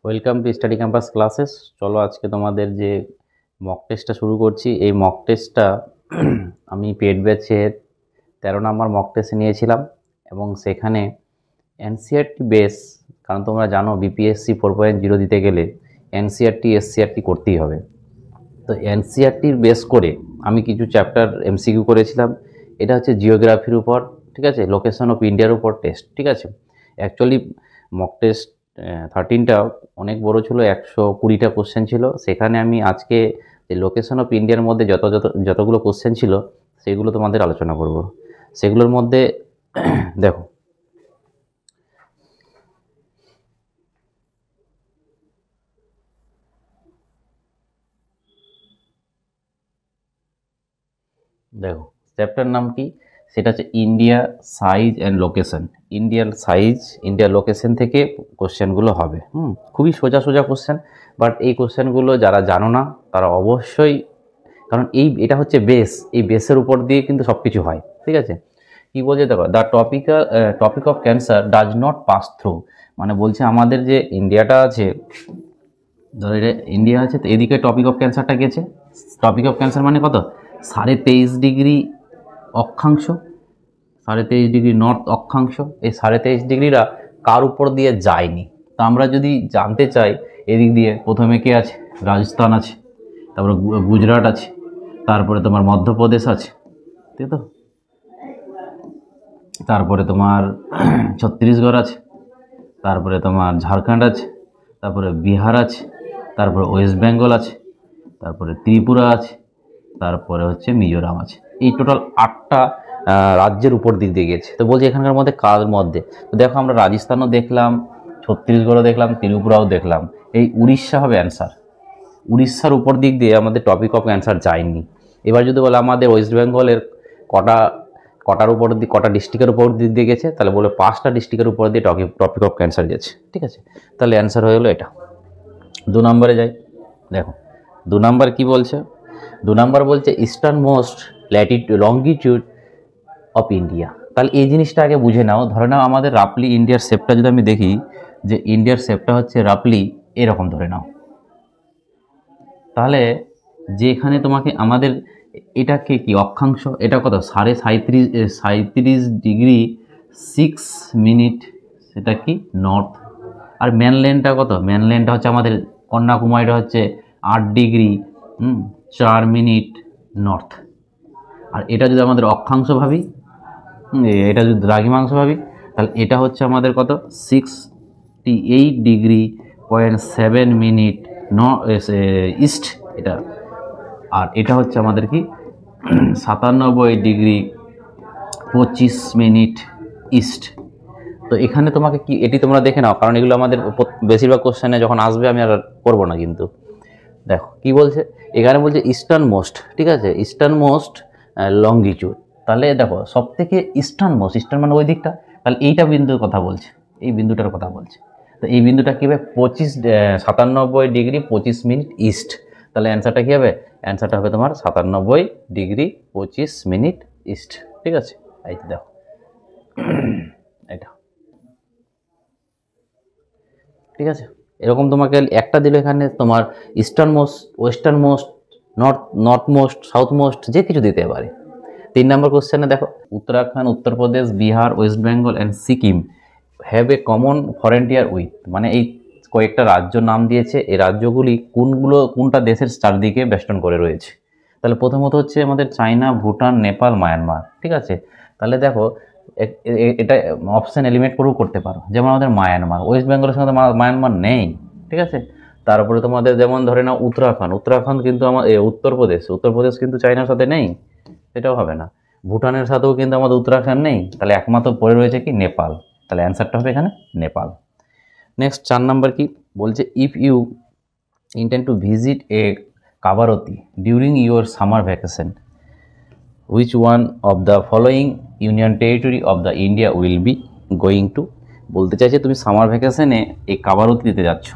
Welcome to study campus classes. চলো আজকে তোমাদের যে মক টেস্টটা শুরু করছি। এই মক টেস্টটা আমি পেড ব্যাচের 13 নম্বর মক টেস্ট নিয়েছিলাম এবং সেখানে এনসিআরটি বেস, কারণ তোমরা জানো বিপিএসসি 4.0 দিতে গেলে এনসিআরটি এসসিআরটি করতেই হবে। তো এনসিআরটির বেস করে আমি কিছু চ্যাপ্টার এমসিকিউ করেছিলাম। এটা হচ্ছে জিওগ্রাফির উপর, ঠিক আছে, লোকেশন অফ ইন্ডিয়ার উপর টেস্ট, ঠিক আছে। অ্যাকচুয়ালি মক টেস্ট 13টা অনেক বড় ছিল, 120টা কোশ্চেন ছিল। সেখানে আমি আজকে যে লোকেশন অফ ইন্ডিয়ার মধ্যে যতগুলো কোশ্চেন ছিল সেগুলো তোমাদের আলোচনা করব। সেগুলোর মধ্যে দেখো, দেখো চ্যাপ্টার নাম কি, সেটা হচ্ছে ইন্ডিয়া সাইজ অ্যান্ড লোকেশন। ইন্ডিয়ার সাইজ, ইন্ডিয়ার লোকেশন থেকে কোশ্চেনগুলো হবে। খুবই সোজা সোজা কোশ্চেন, বাট এই কোশ্চেনগুলো যারা জানো না তারা অবশ্যই, কারণ এটা হচ্ছে বেস, এই বেসের উপর দিয়ে কিন্তু সব কিছু হয়, ঠিক আছে। কি বলছে দেখো, the topic of cancer does not pass through, মানে বলছে আমাদের যে ইন্ডিয়াটা আছে, ধরো এটা ইন্ডিয়া আছে, তো এদিকে টপিক অফ ক্যান্সারটা গেছে। টপিক অফ ক্যান্সার মানে কত, 23.5 ডিগ্রি অক্ষাংশ, 23.5 ডিগ্রি নর্থ অক্ষাংশ। এই 23.5 ডিগ্রিরা কার উপর দিয়ে যায়নি। তো আমরা যদি জানতে চাই, এদিক দিয়ে প্রথমে কে আছে, রাজস্থান আছে, তারপরে গুজরাট আছে, তারপরে তোমার মধ্যপ্রদেশ আছে, ঠিক তো, তারপরে তোমার ছত্তিশগড় আছে, তারপরে তোমার ঝাড়খণ্ড আছে, তারপরে বিহার আছে, তারপরে ওয়েস্ট বেঙ্গল আছে, তারপরে ত্রিপুরা আছে, তারপরে হচ্ছে মিজোরাম আছে। এই টোটাল 8টা রাজ্যের উপর দিক দিয়ে গেছে। তো বলছি এখানকার মধ্যে কার মধ্যে, তো দেখো আমরা রাজস্থানও দেখলাম, ছত্তিশগড়ও দেখলাম, ত্রিপুরাও দেখলাম। এই উড়িষ্যা হবে অ্যান্সার। উড়িষ্যার উপর দিক দিয়ে আমাদের টপিক অফ ক্যান্সার যায়নি। এবার যদি বলে আমাদের ওয়েস্ট বেঙ্গলের কটার উপর দিয়ে, কটা ডিস্ট্রিক্টের উপর দিক দিয়ে গেছে, তাহলে বলে 5টা ডিস্ট্রিক্টের উপর দিয়ে টপিক অফ ক্যান্সার গেছে, ঠিক আছে। তাহলে অ্যান্সার হয়ে গেলো এটা। 2 নম্বরে যাই। দেখো 2 নম্বর কি বলছে, 2 নম্বর বলছে eastern most longitude of India. তাহলে এই জিনিসটা আগে বুঝে নাও। ধরে নাও আমাদের রাফলি ইন্ডিয়ার শেপটা যদি আমি দেখি, যে ইন্ডিয়ার শেপটা হচ্ছে রাফলি এরকম ধরে নাও, তাহলে যে এখানে তোমাকে আমাদের এটাকে কি অক্ষাংশ, এটা কত 37.6 ডিগ্রি 6 মিনিট, সেটা কি নর্থ। আর মেনল্যান্ডটা কত, মেনল্যান্ডটা হচ্ছে আমাদের কন্যাকুমারীটা হচ্ছে 8 ডিগ্রি 4 মিনিট নর্থ। আর এটা যদি আমাদের অক্ষাংশ ভাবি, এটা যদি দ্রাঘিমাংশ ভাবি, তাহলে এটা হচ্ছে আমাদের কত 68.7 মিনিট ইস্ট এটা। আর এটা হচ্ছে আমাদের কি 97.25 মিনিট ইস্ট। তো এখানে তোমাকে কি, এটি তোমরা দেখে নাও, কারণ এগুলো আমাদের বেশিরভাগ কোশ্চেনে যখন আসবে আমি আর করবো না। কিন্তু দেখো কি বলছে, এখানে বলছে ইস্টার্ন মোস্ট, ঠিক আছে, ইস্টার্ন মোস্ট লঙ্গিটিউড। তাহলে দেখো সব থেকে ইস্টার্ন মোস্ট, ইস্টার্ন মানে ওই দিকটা, তাহলে এইটা বিন্দুর কথা বলছে, এই বিন্দুটার কথা বলছে। তো এই বিন্দুটা কী হবে 97.25 ডিগ্রি 25 মিনিট ইস্ট। তাহলে অ্যান্সারটা কী হবে, অ্যান্সারটা হবে তোমার 97.25 ডিগ্রি ইস্ট, ঠিক আছে। এই দেখো এটা, ঠিক আছে। এরকম তোমাকে একটা দিলে এখানে তোমার eastern most, western most, north most, south most, যে কিছু দিতে পারে। 3 নম্বর কোশ্চেনে দেখো, Uttarakhand, Uttar Pradesh, Bihar, West Bengal and Sikkim have a common frontier with, মানে এই কয়েকটা রাজ্য নাম দিয়েছে। এই রাজ্যগুলি কোনটা দেশের চারদিকে বেষ্টন করে রয়েছে। তাহলে প্রথমত হচ্ছে আমাদের চায়না, ভুটান, নেপাল, মায়ানমার, ঠিক আছে। তাহলে দেখো এটা অপশান এলিমিনেট করেও করতে পারো, যেমন আমাদের মায়ানমার, ওয়েস্ট বেঙ্গলের সঙ্গে মায়ানমার নেই, ঠিক আছে। তারপরে তোমাদের যেমন ধরে নাও উত্তরাখণ্ড কিন্তু আমার উত্তরপ্রদেশ কিন্তু চায়নার সাথে নেই, সেটাও হবে না। ভুটানের সাথেও কিন্তু আমাদের উত্তরাখণ্ড নেই, তাহলে একমাত্র পড়ে রয়েছে কি নেপাল। তাহলে অ্যান্সারটা হবে এখানে নেপাল। নেক্সট 4 নম্বর কি বলছে, if you intend to visit a Kavaratti during your summer vacation, which one of the following union territory of the India will be going to. বলতে চাইছে তুমি সামার ভ্যাকেশনে এই কাবারতি দিতে যাচ্ছ,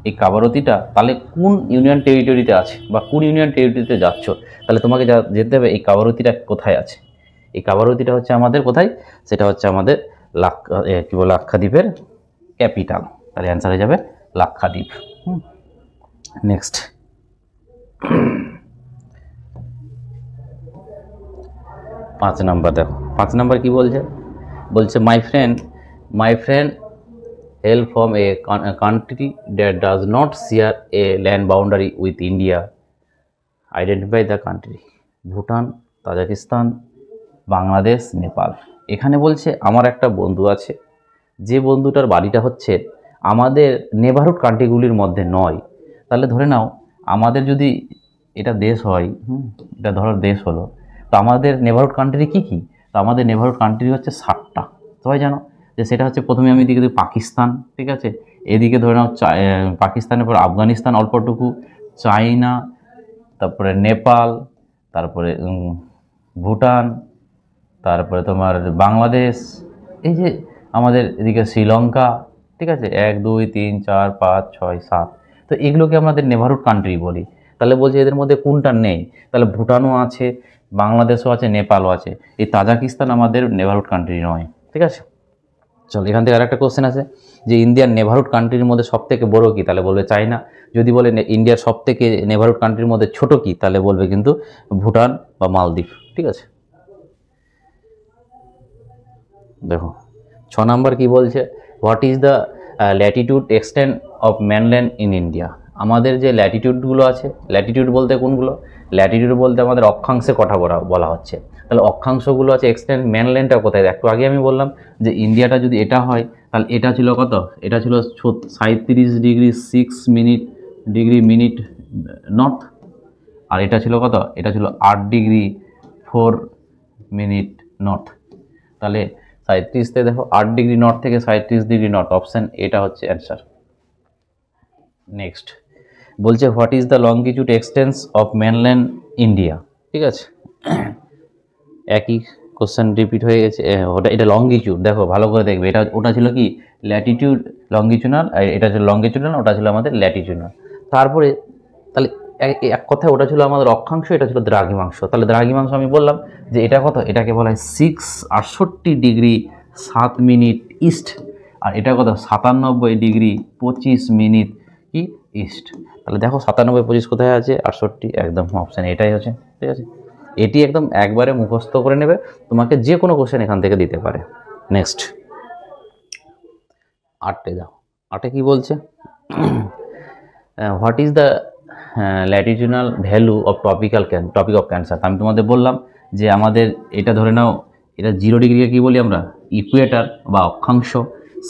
এই কাবারতিটা তাহলে কোন ইউনিয়ন টেরিটরিতে আছে বা কোন ইউনিয়ন টেরিটরিতে যাচ্ছ, তাহলে তোমাকে যেতে হবে এই কাবারতিটা কোথায় আছে। এই কাবারতিটা হচ্ছে আমাদের কোথায়, সেটা হচ্ছে আমাদের লাক্ষাদ্বীপের ক্যাপিটাল। তাহলে অ্যান্সার হয়ে যাবে লাক্ষাদ্বীপ। নেক্সট 5 নাম্বার দেখো, 5 নাম্বার কি বলছে, বলছে my friend hail from a country that does not share a land boundary with India. Identify the country. Bhutan, Tajikistan, Bangladesh, Nepal. এখানে বলছে আমার একটা বন্ধু আছে, যে বন্ধুটার বাড়িটা হচ্ছে আমাদের নেবারহুড কান্ট্রিগুলির মধ্যে নয়। তাহলে ধরে নাও আমাদের যদি এটা দেশ হয়, এটা ধরো দেশ হলো, তো আমাদের নেবারহুড কান্ট্রি কী কী? তো আমাদের নেবারহুড কান্ট্রি হচ্ছে 7টা। সবাই জানো যে সেটা হচ্ছে, প্রথমে আমি এদিকে পাকিস্তান, ঠিক আছে, এদিকে ধরে নাও পাকিস্তানের পর আফগানিস্তান অল্পটুকু, চায়না, তারপরে নেপাল, তারপরে ভুটান, তারপরে তোমার বাংলাদেশ, এই যে আমাদের এদিকে শ্রীলঙ্কা, ঠিক আছে, 1 2 3 4 5 6 7। তো এগুলোকে আমাদের নেবারহুড কান্ট্রি বলি। তাহলে বলছি এদের মধ্যে কোনটা নেই? তাহলে ভুটানও আছে, বাংলাদেশও আছে, নেপালও আছে। এই তাজিকিস্তান আমাদের নেবারহুড কান্ট্রি নয়, ঠিক আছে। চল এখান থেকে আরেকটা কোশ্চেন আছে যে ইন্ডিয়ার নেবারহুড কান্ট্রির মধ্যে সবথেকে বড় কি? তাহলে বলবে চায়না। যদি বলে ইন্ডিয়ার সবথেকে নেবারহুড কান্ট্রির মধ্যে ছোট কি? তাহলে বলবে কিন্তু ভুটান বা মালদ্বীপ, ঠিক আছে। দেখো 6 নাম্বার কি বলছে, what is the latitude extent of mainland in India. আমাদের যে ল্যাটিটিউডগুলো আছে, ল্যাটিটিউড বলতে কোনগুলো? ল্যাটিটিউড বলতে আমাদের অক্ষাংশে কথা বলা হচ্ছে। তাহলে অক্ষাংশগুলো আছে, এক্সটেন্ট, ম্যানল্যান্ডটা কোথায়? একটু আগে আমি বললাম যে ইন্ডিয়াটা যদি এটা হয়, তাহলে এটা ছিল কত? এটা ছিল 37 ডিগ্রি 6 মিনিট নর্থ। আর এটা ছিল কত? এটা ছিল 8 ডিগ্রি 4 মিনিট নর্থ। তাহলে 37তে দেখো 8 ডিগ্রি নর্থ থেকে 37 ডিগ্রি নর্থ, অপশান এটা হচ্ছে অ্যান্সার। নেক্সট বলছে what is the longitude এক্সটেন্স of mainland India, ঠিক আছে। একই কোশ্চেন রিপিট হয়ে গেছে, ওটা এটা লঙ্গিটিউড, দেখো ভালো করে দেখবে, এটা ওটা ছিল কি ল্যাটিটিউড লঙ্গিটিউডাল, এটা ছিল লঙ্গিটিউডাল, ওটা ছিল আমাদের ল্যাটিটিউডাল। তারপরে তাহলে এক কথায় ওটা ছিল আমাদের অক্ষাংশ, এটা ছিল দ্রাঘিমাংশ। তাহলে দ্রাঘিমাংশ আমি বললাম যে এটা কত? এটাকে বলা হয় 68 ডিগ্রি 7 মিনিট ইস্ট। আর এটা কত? 97 ডিগ্রি 25 মিনিট কি ইস্ট। তাহলে দেখো 97 25 কোথায় আছে? 68, একদম অপশান এটাই হচ্ছে, ঠিক আছে। এটি একদম একবারে মুখস্থ করে নেবে, তোমাকে যে কোনো কোশ্চেন এখান থেকে দিতে পারে। নেক্সট 8টে দাও, 8টে কি বলছে, what is the latitudinal value of tropic of cancer. আমি তোমাদের বললাম যে আমাদের এটা ধরে নাও, এটা 0 ডিগ্রিকে কী বলি আমরা? ইকুয়েটার বা অক্ষাংশ।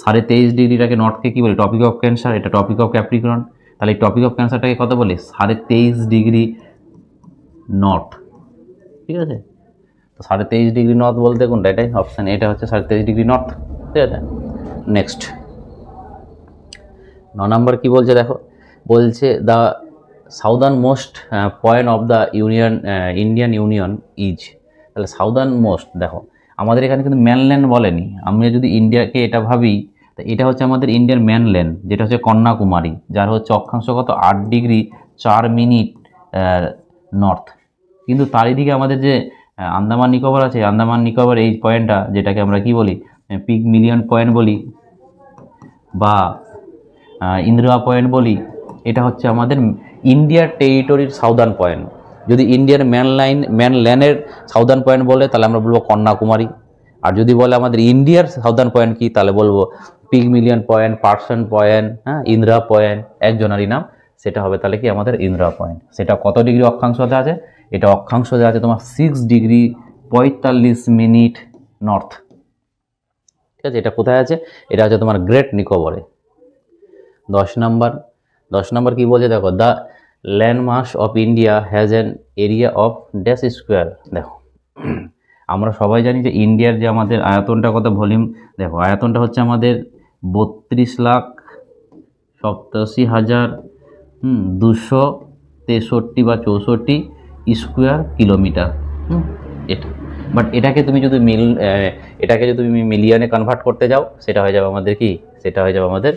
23.5 ডিগ্রিটাকে নর্থকে কী বলি? Topic of cancer. এটা টপিক অফ ক্যাপ্রিকর্ন। তাহলে এই টপিক অফ ক্যান্সারটাকে কত বলি? 23.5 ডিগ্রি নর্থ, ঠিক আছে। তো 23.5 ডিগ্রি নর্থ বলতে কোনটা? এটাই অপশান, এটা হচ্ছে 23.5 ডিগ্রি নর্থ, ঠিক আছে। নেক্সট 9 নাম্বার কি বলছে দেখো, বলছে the southern most point of the Indian union is. তাহলে সাউদার্ন মোস্ট, দেখো আমাদের এখানে কিন্তু ম্যানল্যান্ড বলেনি। আমরা যদি ইন্ডিয়াকে এটা ভাবি, তো এটা হচ্ছে আমাদের ইন্ডিয়ান ম্যানল্যান্ড, যেটা হচ্ছে কন্যাকুমারী, যার হচ্ছে অক্ষাংশ কত? 8 ডিগ্রি 4 মিনিট নর্থ। কিন্তু তার এদিকে আমাদের যে আন্দামান নিকোবর আছে, আন্দামান নিকোবর এই পয়েন্টটা, যেটাকে আমরা কি বলি? পিগ মিলিয়ন পয়েন্ট বলি বা ইন্দিরা পয়েন্ট বলি, এটা হচ্ছে আমাদের ইন্ডিয়ার টেরিটরির সাউদার্ন পয়েন্ট। যদি ইন্ডিয়ার ম্যানল্যান্ডের সাউদার্ন পয়েন্ট বলে, তাহলে আমরা বলবো কন্যাকুমারী। আর যদি বলে আমাদের ইন্ডিয়ার সাউদার্ন পয়েন্ট কি, তাহলে বলবো pig million point, person point, হ্যাঁ, ইন্দিরা পয়েন্ট, একজনেরই নাম, সেটা হবে তাহলে কি আমাদের ইন্দিরা পয়েন্ট। সেটা কত ডিগ্রি অক্ষাংশতে আছে? এটা অক্ষাংশতে আছে তোমার 6 ডিগ্রি 45 মিনিট নর্থ, ঠিক আছে। এটা কোথায় আছে? এটা হচ্ছে তোমার গ্রেট নিকোবরে। 10 নাম্বার কি বলছে দেখো, the landmass of India has an area of dash square. দেখো আমরা সবাই জানি যে ইন্ডিয়ার যে আমাদের আয়তনটা কত, ভলিউম, দেখো আয়তনটা হচ্ছে আমাদের 32,87,263 বা 64 স্কোয়ার কিলোমিটার। এটা বাট এটাকে তুমি যদি মিলিয়নে কনভার্ট করতে যাও, সেটা হয়ে যাবে আমাদের কি? সেটা হয়ে যাবে আমাদের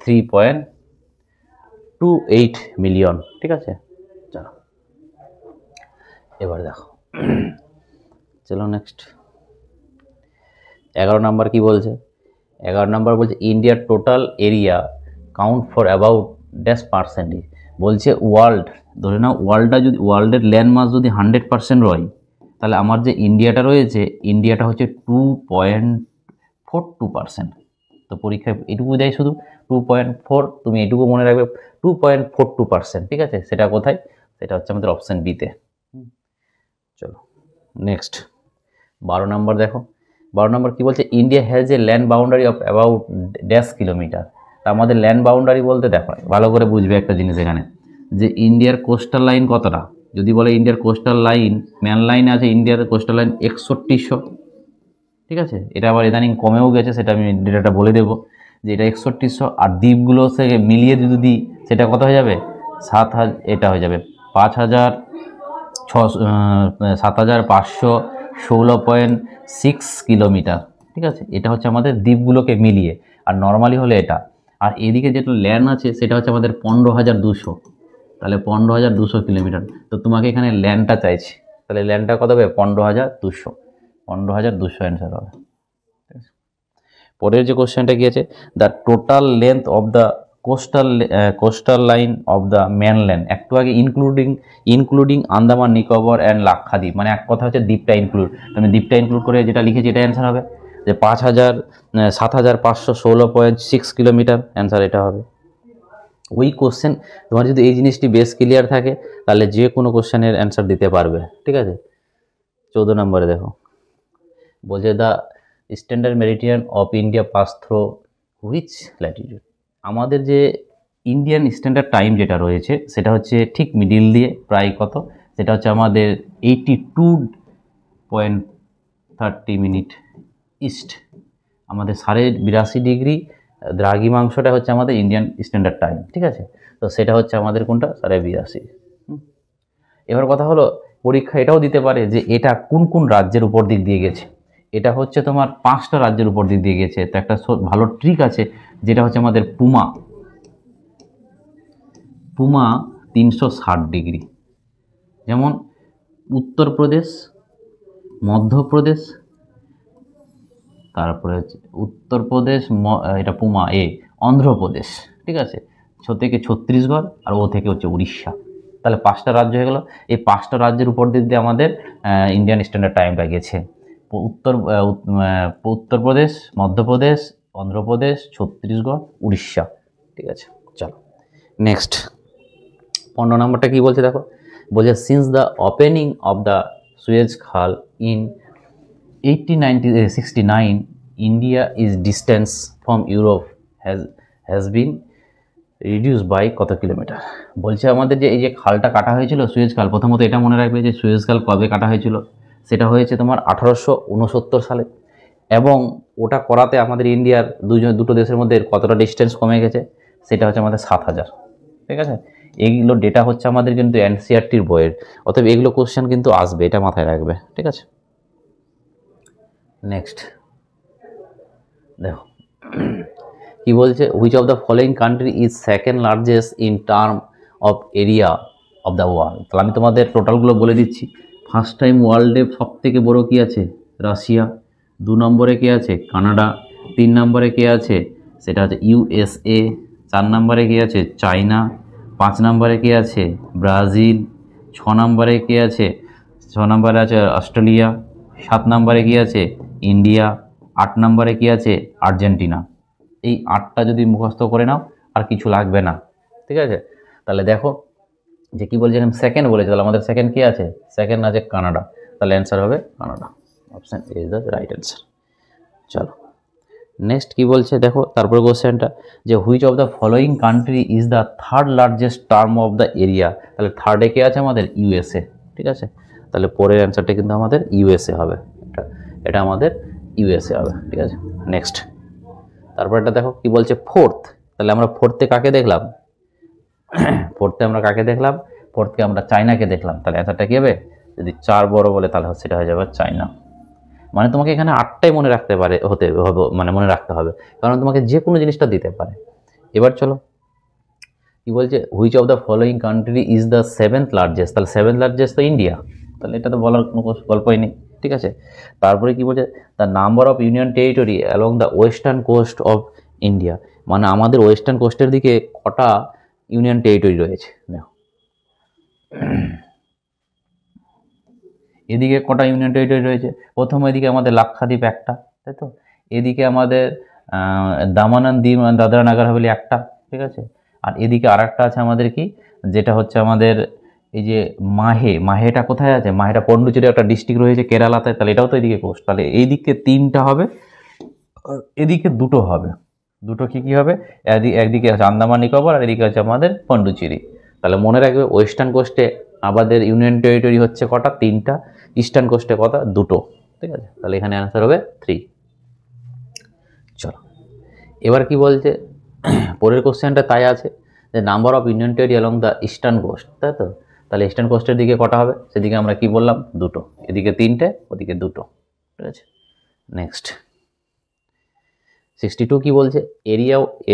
3.28 মিলিয়ন, ঠিক আছে। চলো এবার দেখো, চলো নেক্সট 11 নাম্বার কি বলছে? 11 নাম্বার বলছে ইন্ডিয়ার total area count for about dash percentage. বলছে ওয়ার্ল্ড, ধরে নাও ওয়ার্ল্ডটা যদি, ওয়ার্ল্ডের ল্যান্ড মাস যদি 100% রয়, তাহলে আমার যে ইন্ডিয়াটা রয়েছে, ইন্ডিয়াটা হচ্ছে 2.42%। তো পরীক্ষায় এটুকু দেয় শুধু 2.4, তুমি এটুকু মনে রাখবে 2.42%। ঠিক আছে, সেটা কোথায়? সেটা হচ্ছে আমাদের অপশান বিতে। চলো নেক্সট 12 নম্বর দেখো। 12 নম্বর কী বলছে? India has a land boundary of about dash kilometre. তা আমাদের ল্যান্ড বাউন্ডারি বলতে দেখো, ভালো করে বুঝবে একটা জিনিস এখানে, যে ইন্ডিয়ার কোস্টাল লাইন কতটা। যদি বলে ইন্ডিয়ার কোস্টাল লাইন, ম্যান লাইন আছে ইন্ডিয়ার কোস্টাল লাইন 6100। ঠিক আছে, এটা আবার ইদানিং কমেও গেছে, সেটা আমি ডেটাটা বলে দেবো যে এটা 6100। আর দ্বীপগুলো থেকে মিলিয়ে যদি দিই, সেটা কত হয়ে যাবে? 7000, এটা হয়ে যাবে 7516 কিলোমিটার। ঠিক আছে, এটা হচ্ছে আমাদের দ্বীপগুলোকে মিলিয়ে। আর নর্মালি হলে এটা, আর এদিকে যেটা ল্যান্ড আছে সেটা হচ্ছে আমাদের 15200। তাহলে 15200 কিলোমিটার। তো তোমাকে এখানে ল্যান্ডটা চাইছে, তাহলে ল্যান্ডটা কত হবে? 15200। 15200 অ্যান্সার হবে। পরের যে কোশ্চেনটা কি আছে? The total length of the coastal line of the mainland, একটু আগে ইনক্লুডিং আন্দামান নিকোবর অ্যান্ড লাক্ষাদ্বীপ, মানে এক কথা হচ্ছে দ্বীপটা ইনক্লুড। তুমি দ্বীপটা ইনক্লুড করে যেটা লিখেছি এটা অ্যান্সার হবে যে 7516 কিলোমিটার। অ্যান্সার এটা হবে। ওই কোশ্চেন তোমার যদি এই জিনিসটি বেশ ক্লিয়ার থাকে, তাহলে যে কোনো কোশ্চেনের অ্যান্সার দিতে পারবে। ঠিক আছে, 14 নম্বরে দেখো, বলছে the standard meridian of India pass through which latitude. আমাদের যে ইন্ডিয়ান স্ট্যান্ডার্ড টাইম যেটা রয়েছে সেটা হচ্ছে ঠিক মিডিল দিয়ে, প্রায় কত? সেটা হচ্ছে আমাদের 82.30 ইস্ট। আমাদের 82.5 দ্রাঘিমাংশটা হচ্ছে আমাদের ইন্ডিয়ান স্ট্যান্ডার্ড টাইম। ঠিক আছে, তো সেটা হচ্ছে আমাদের কোনটা? 82.5। এবার কথা হলো, পরীক্ষা এটাও দিতে পারে যে এটা কোন কোন রাজ্যের উপর দিক দিয়ে গেছে। এটা হচ্ছে তোমার 5টা রাজ্যের উপর দিক দিয়ে গেছে। তো একটা ভালো ট্রিক আছে, যেটা হচ্ছে আমাদের পুমা 360 ডিগ্রি। যেমন উত্তরপ্রদেশ, মধ্যপ্রদেশ, তারপরে হচ্ছে উত্তরপ্রদেশ, এটা পুমা এ, অন্ধ্রপ্রদেশ। ঠিক আছে, থেকে ছত্তিশগড়, আর ও থেকে হচ্ছে উড়িষ্যা। তাহলে 5টা রাজ্য হয়ে গেল। এই 5টা রাজ্যের উপর দিক দিয়ে আমাদের ইন্ডিয়ান স্ট্যান্ডার্ড টাইমটা গেছে। উত্তরপ্রদেশ, মধ্যপ্রদেশ, অন্ধ্রপ্রদেশ, ছত্তিশগড়, উড়িষ্যা। ঠিক আছে, চলো নেক্সট 15 নম্বরটা কী বলছে দেখো। বলছে since the opening of the Suez খাল in 1869, India is distance from Europe has been reduce by কত কিলোমিটার। বলছে আমাদের যে এই যে খালটা কাটা হয়েছিল সুয়েজ খাল, প্রথমত এটা মনে রাখবে যে সুয়েজ খাল কবে কাটা হয়েছিল। সেটা হয়েছে তোমার 1869 সালে। এবং ওটা করাতে আমাদের ইন্ডিয়ার দুটো দেশের মধ্যে কতটা ডিস্টেন্স কমে গেছে, সেটা হচ্ছে আমাদের 7000। ঠিক আছে, এইগুলো ডেটা হচ্ছে আমাদের কিন্তু এনসিইআরটির বইয়ের, অতএব এগুলো কোশ্চেন কিন্তু আসবে, এটা মাথায় রাখবে। ঠিক আছে, নেক্সট দেখো কি বলছে। Which of the following country is second largest in term of area of the world. তাহলে আমি তোমাদের টোটালগুলো বলে দিচ্ছি। ফার্স্ট টাইম ওয়ার্ল্ডে সব থেকে বড় কী আছে? রাশিয়া। 2 নম্বরে কে আছে? কানাডা। 3 নম্বরে কে আছে? সেটা হচ্ছে ইউএসএ। 4 নম্বরে কে আছে? চায়না। 5 নম্বরে কে আছে? ব্রাজিল। 6 নম্বরে কে আছে? 6 নম্বরে আছে অস্ট্রেলিয়া। 7 নম্বরে কি আছে? ইন্ডিয়া। 8 নম্বরে কি আছে? আর্জেন্টিনা। এই 8টা যদি মুখস্থ করে নাও আর কিছু লাগবে না। ঠিক আছে, তাহলে দেখো যে কি বলছে এখানে সেকেন্ড বলেছে, তাহলে আমাদের সেকেন্ড কি আছে? সেকেন্ড আছে কানাডা। তাহলে অ্যান্সার হবে Canada. Option A is the right answer. চলো নেক্সট কি বলছে দেখো, তারপরে কোশ্চেনটা যে which of the following country is the third largest term of the area. তাহলে থার্ডে কে আছে আমাদের? ইউএসএ। ঠিক আছে, তাহলে পরের অ্যান্সারটা কিন্তু আমাদের ইউএসএ হবে। এটা আমাদের ইউএসএ হবে। ঠিক আছে, নেক্সট তারপরটা দেখো কি বলছে ফোর্থ। তাহলে আমরা ফোর্থে কাকে দেখলাম? ফোর্থে আমরা কাকে দেখলাম? ফোর্থকে আমরা চায়নাকে দেখলাম। তাহলে অ্যান্সারটা কী হবে? যদি 4 বড় বলে তাহলে সেটা হয়ে যাবে চায়না। মানে তোমাকে এখানে 8টাই মনে রাখতে পারে মানে মনে রাখতে হবে, কারণ তোমাকে যে কোনো জিনিসটা দিতে পারে। এবার চলো কি বলছে, which of the following country is the 7th largest. তাহলে 7th লার্জেস্ট তো ইন্ডিয়া, তাহলে এটা তো বলার কোনো গল্পই নেই। ঠিক আছে, তারপরে কি বলছে, the number of union territory along the western coast of India, মানে আমাদের ওয়েস্টার্ন কোস্টের দিকে কটা ইউনিয়ন টেরিটরি রয়েছে দেখো, এদিকে কটা ইউনিয়ন টেরিটরি রয়েছে, প্রথম এদিকে আমাদের লাক্ষাদ্বীপ একটা, তাই তো, এদিকে আমাদের দামান অ্যান্ড দাদরা নাগার হাভেলি একটা, ঠিক আছে, আর এদিকে আর একটা আছে আমাদের কি, যেটা হচ্ছে আমাদের এই যে মাহেটা কোথায় আছে, মাহেটা পন্ডুচেরি একটা ডিস্ট্রিক্ট রয়েছে কেরালাতে, তাহলে এটাও তো এদিকে কোস্ট, তাহলে এই দিকে 3টা হবে, এদিকে 2টো হবে, 2টো কি হবে, একদিকে আছে আন্দামান নিকোবর আর এদিকে আছে আমাদের পন্ডুচেরি। তাহলে মনে রাখবে ওয়েস্টার্ন কোস্টে আমাদের ইউনিয়ন টেরিটরি হচ্ছে কটা, 3টা, ইস্টার্ন কোস্টে কটা, 2টো, ঠিক আছে, তাহলে এখানে অ্যান্সার হবে 3। চলো এবার কি বলছে পরের কোশ্চেনটা তাই আছে যে number of union territory along the eastern coast, তাই তো, তাহলে ইস্টার্ন কোস্টের দিকে কটা হবে, সেদিকে আমরা কি বললাম 2টো, এদিকে 3টে ওদিকে 2টো, ঠিক আছে। নেক্সট 62 কি বলছে,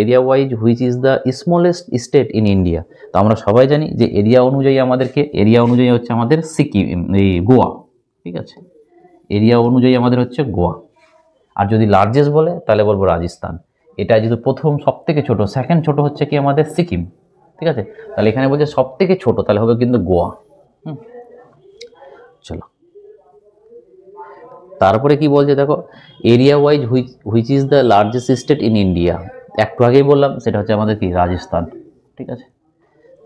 area wise which is the smallest state in India. তো আমরা সবাই জানি যে এরিয়া অনুযায়ী হচ্ছে আমাদের সিকিম, এই গোয়া, ঠিক আছে, এরিয়া অনুযায়ী আমাদের হচ্ছে গোয়া, আর যদি লার্জেস্ট বলে তাহলে বলবো রাজস্থান। এটা যদি প্রথম সব থেকে ছোটো, সেকেন্ড ছোটো হচ্ছে কি আমাদের সিকিম, ঠিক আছে, তাহলে এখানে বলছে সব থেকে ছোটো, তাহলে হবে কিন্তু গোয়া। চলো তারপরে কি বলছে দেখো, area wise which is the largest state in India, একটু আগেই বললাম সেটা হচ্ছে আমাদের কি রাজস্থান, ঠিক আছে।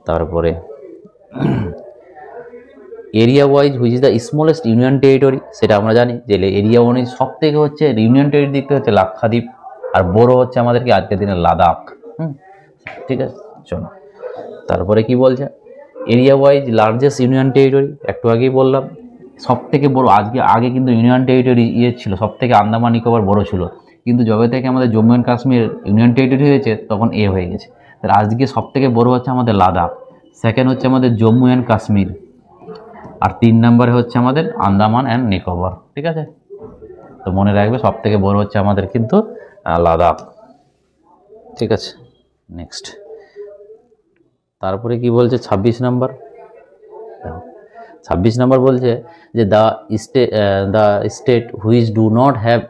তারপরে area wise which is the smallest union territory, সেটা আমরা জানি যে এরিয়া অনুযায়ী সব থেকে হচ্ছে ইউনিয়ন টেরিটরি দিক থেকে হচ্ছে লাক্ষাদ্বীপ, আর বড় হচ্ছে আমাদের কি আজকের দিনে লাদাখ। ঠিক আছে, চলো তারপরে কি বলছে, area wise largest union territory, একটু আগেই বললাম সব থেকে বড়, আগে কিন্তু ইউনিয়ন টেরিটরি ছিল সব থেকে আন্দামান নিকোবর বড় ছিল, কিন্তু যবে থেকে আমাদের Jammu and Kashmir union territory হয়েছে তখন হয়ে গেছে, তাহলে আজকে সব থেকে বড় হচ্ছে আমাদের লাদাখ, সেকেন্ড হচ্ছে আমাদের জম্মু অ্যান্ড কাশ্মীর, আর 3 নম্বরে হচ্ছে আমাদের আন্দামান অ্যান্ড নিকোবর, ঠিক আছে। তো মনে রাখবে সব থেকে বড় হচ্ছে আমাদের কিন্তু লাদাখ, ঠিক আছে। নেক্সট তারপরে কি বলছে 26 নম্বর, 26 নম্বর বলছে যে the state which do not have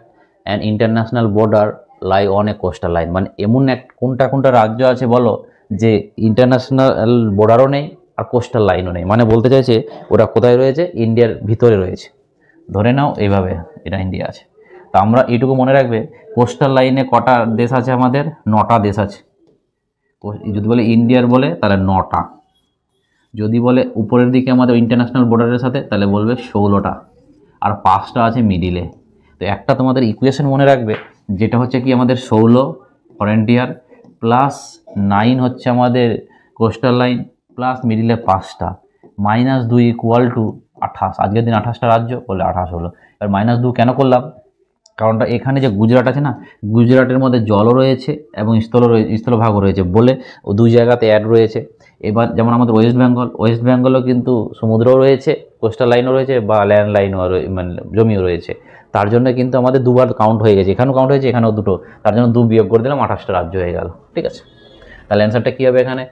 an international border lie on a coastal line, মানে এমন কোনটা রাজ্য আছে বলো যে ইন্টারন্যাশনাল বর্ডারও নেই আর কোস্টাল লাইনও নেই, মানে বলতে চাইছে ওরা কোথায় রয়েছে, ইন্ডিয়ার ভিতরে রয়েছে, ধরে নাও এইভাবে এটা ইন্ডিয়া আছে। তো আমরা এইটুকু মনে রাখবে কোস্টাল লাইনে কটা দেশ আছে, আমাদের 9টা দেশ আছে, যদি বলে ইন্ডিয়ার বলে তাহলে 9টা, যদি বলে উপরের দিকে আমাদের ইন্টারন্যাশনাল বর্ডারের সাথে তাহলে বলবে 16টা, আর 5টা আছে মিডিলে। তো একটা তোমাদের ইকুয়েশন মনে রাখবে, যেটা হচ্ছে কি আমাদের 16 ফ্রন্টিয়ার প্লাস 9 হচ্ছে আমাদের কোস্টাল লাইন প্লাস মিডিলে 5টা, -2 ইকুয়াল টু 28, আজকের দিন 28টা রাজ্য বলে 28 হলো। এবার -2 কেন করলাম, কারণটা এখানে যে গুজরাট আছে না, গুজরাটের মধ্যে জলও রয়েছে এবং স্থলভাগও রয়েছে বলে ও 2 জায়গাতে অ্যাড রয়েছে। এবার যেমন আমাদের ওয়েস্ট বেঙ্গলও কিন্তু সমুদ্রও রয়েছে, কোস্টাল লাইনও রয়েছে বা ল্যান্ড লাইনও মানে জমিও রয়েছে, তার জন্য কিন্তু আমাদের 2বার কাউন্ট হয়ে গেছে, এখানেও কাউন্ট হয়েছে এখানেও 2টো, তার জন্য 2 বিয়োগ করে দিলাম, 28টা রাজ্য হয়ে গেল, ঠিক আছে। তাহলে অ্যান্সারটা কী হবে এখানে,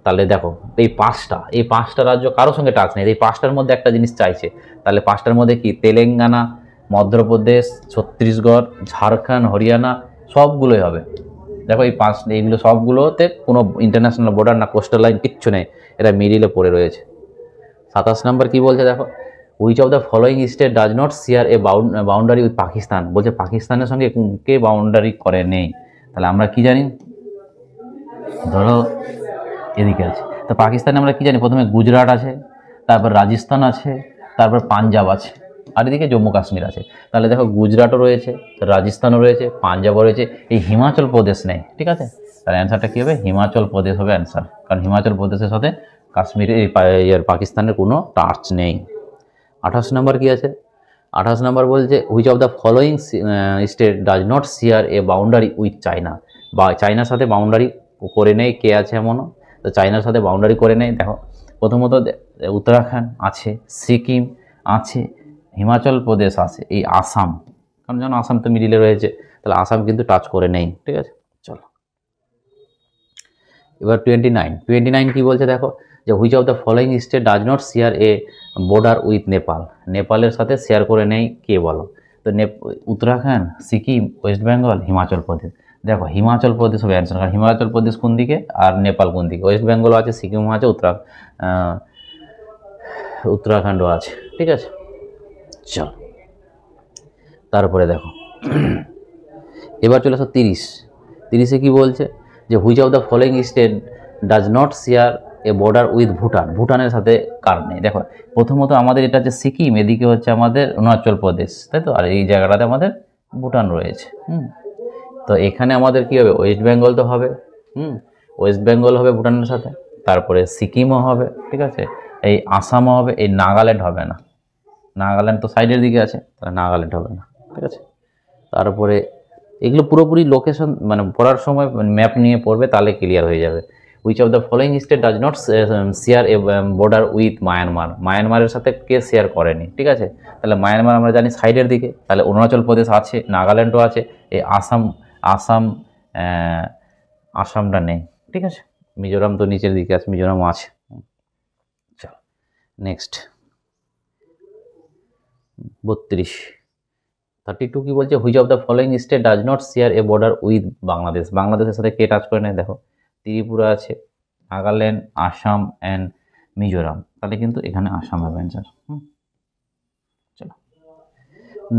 তাহলে দেখো এই 5টা রাজ্য কারোর সঙ্গে টাচ নেই, এই 5টার মধ্যে একটা জিনিস চাইছে, তাহলে 5টার মধ্যে কি তেলেঙ্গানা, মধ্যপ্রদেশ, ছত্তিশগড়, ঝাড়খণ্ড, হরিয়ানা সবগুলোই হবে। দেখো এইগুলো সবগুলোতে কোনো ইন্টারন্যাশনাল বর্ডার না কোস্টাল লাইন কিচ্ছু নেই, এটা মিডিলে পড়ে রয়েছে। 27 নম্বর কি বলছে দেখো, which of the following state does not share A boundary with Pakistan, বলছে পাকিস্তানের সঙ্গে কে বাউন্ডারি করে নেই, তাহলে আমরা কি জানি, ধরো এদিকে আছে, তো পাকিস্তানে আমরা কি জানি, প্রথমে গুজরাট আছে, তারপর রাজস্থান আছে, তারপর পাঞ্জাব আছে, আর এদিকে জম্মু কাশ্মীর আছে। তাহলে দেখো গুজরাটও রয়েছে, রাজস্থানও রয়েছে, পাঞ্জাবও রয়েছে, এই হিমাচল প্রদেশ নেই, ঠিক আছে। তাহলে অ্যান্সারটা কী হবে, হিমাচল প্রদেশ হবে অ্যান্সার, কারণ হিমাচল প্রদেশের সাথে কাশ্মীরের পাকিস্তানের কোনো টাচ নেই। 28 নম্বর কী আছে, 28 নম্বর বলছে which of the following state does not share A boundary with China, বা চায়নার সাথে বাউন্ডারি করে নেই, কে আছে এমনও, তো চায়নার সাথে বাউন্ডারি করে নেই। দেখো প্রথমত উত্তরাখণ্ড আছে, সিকিম আছে, হিমাচল প্রদেশ আছে, এই আসাম, কারণ যেন আসাম তো মিডিলে রয়েছে, তাহলে আসাম কিন্তু টাচ করে নেই, ঠিক আছে। চলো এবার 29 কি বলছে দেখো, যে which of the following state does not share A border with Nepal, নেপালের সাথে শেয়ার করে নেই কে বলো, তো উত্তরাখণ্ড, সিকিম, ওয়েস্ট বেঙ্গল, হিমাচল প্রদেশ। দেখো হিমাচল প্রদেশ হবে অ্যান্সার, কারণ হিমাচল প্রদেশ কোন দিকে আর নেপাল কোন দিকে, ওয়েস্ট বেঙ্গল আছে, সিকিম আছে, উত্তরাখণ্ডও আছে, ঠিক আছে। চল তারপরে দেখো এবার চলে আসো 30 কি বলছে, যে which of the following state does not share A border with Bhutan, ভুটানের সাথে কার নেই। দেখো প্রথমত আমাদের এটা হচ্ছে সিকিম, এদিকে হচ্ছে আমাদের অরুণাচল প্রদেশ, তাই তো, আর এই জায়গাটাতে আমাদের ভুটান রয়েছে। তো এখানে আমাদের কি হবে, ওয়েস্ট বেঙ্গল তো হবে, ওয়েস্ট বেঙ্গল হবে ভুটানের সাথে, তারপরে সিকিমও হবে, ঠিক আছে, এই আসামও হবে, এই নাগাল্যান্ড হবে না, নাগাল্যান্ড তো সাইডের দিকে আছে, তাহলে নাগাল্যান্ড হবে না, ঠিক আছে। তারপরে এগুলো পুরোপুরি লোকেশন মানে পড়ার সময় ম্যাপ নিয়ে পড়বে, তাহলে ক্লিয়ার হয়ে যাবে। Which of the following state does not share A border with Myanmar, মায়ানমারের সাথে কে শেয়ার করেনি, ঠিক আছে। তাহলে মায়ানমার আমরা জানি সাইডের দিকে, তাহলে অরুণাচল প্রদেশ আছে, নাগাল্যান্ডও আছে, এই আসামটা নেই, ঠিক আছে। মিজোরাম তো নিচের দিকে আছে, মিজোরামও আছে। চলো নেক্সট 32 কি বলছে, which of the following state does not share A border with Bangladesh, বাংলাদেশের সাথে কে টাচ করে নেয়, দেখো ত্রিপুরা আছে, নাগাল্যান্ড, আসাম অ্যান্ড মিজোরাম, তাহলে কিন্তু এখানে আসাম হবে অ্যান্সার। চলো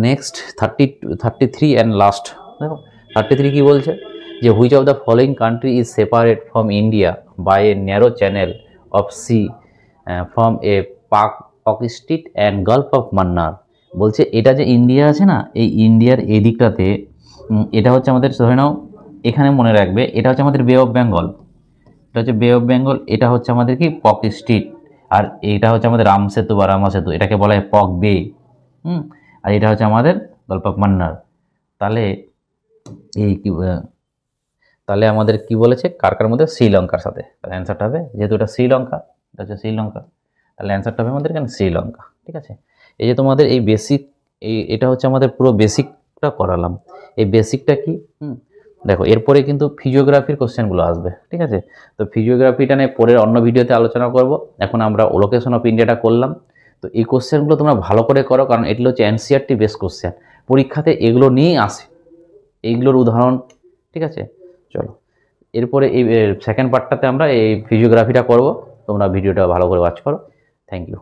নেক্সট 33 অ্যান্ড লাস্ট। দেখো 33 কি বলছে, যে which of the following country is separate from India by a narrow channel of sea from a Pakistan and Gulf of Mannar. বলছে এটা যে ইন্ডিয়া আছে না, এই ইন্ডিয়ার এই দিকটাতে এটা হচ্ছে আমাদের, ধরে নাও এখানে মনে রাখবে, এটা হচ্ছে আমাদের বে অফ বেঙ্গল, এটা হচ্ছে বে অফ বেঙ্গল, এটা হচ্ছে আমাদের কি পাকিস্তান, আর এটা হচ্ছে আমাদের রাম সেতু বা রামা সেতু, এটাকে বলা হয় পক বে, আর এটা হচ্ছে আমাদের গল্প অফ মান্নার। তাহলে এই কি, তাহলে আমাদের কি বলেছে, কার কার মধ্যে, শ্রীলঙ্কার সাথে, তাহলে অ্যান্সারটা হবে, যেহেতু এটা শ্রীলঙ্কা, এটা হচ্ছে শ্রীলঙ্কা, তাহলে অ্যান্সারটা হবে আমাদের এখানে শ্রীলঙ্কা, ঠিক আছে। এই যে তোমাদের এই বেসিক, এটা হচ্ছে আমাদের পুরো বেসিকটা করালাম। এই বেসিকটা কি, দেখো এরপরে কিন্তু ফিজিওগ্রাফির কোশ্চেনগুলো আসবে, ঠিক আছে। তো ফিজিওগ্রাফিটা নিয়ে পরের অন্য ভিডিওতে আলোচনা করব। এখন আমরা লোকেশন অফ ইন্ডিয়াটা করলাম। তো এই কোশ্চেনগুলো তোমরা ভালো করে করো, কারণ এগুলো হচ্ছে এনসিইআরটি বেস কোশ্চেন, পরীক্ষাতে এগুলো নিয়েই আসে, এইগুলোর উদাহরণ, ঠিক আছে। চলো এরপরে এই সেকেন্ড পার্টটাতে আমরা এই ফিজিওগ্রাফিটা করব, তোমরা ভিডিওটা ভালো করে ওয়াচ করো। Thank you.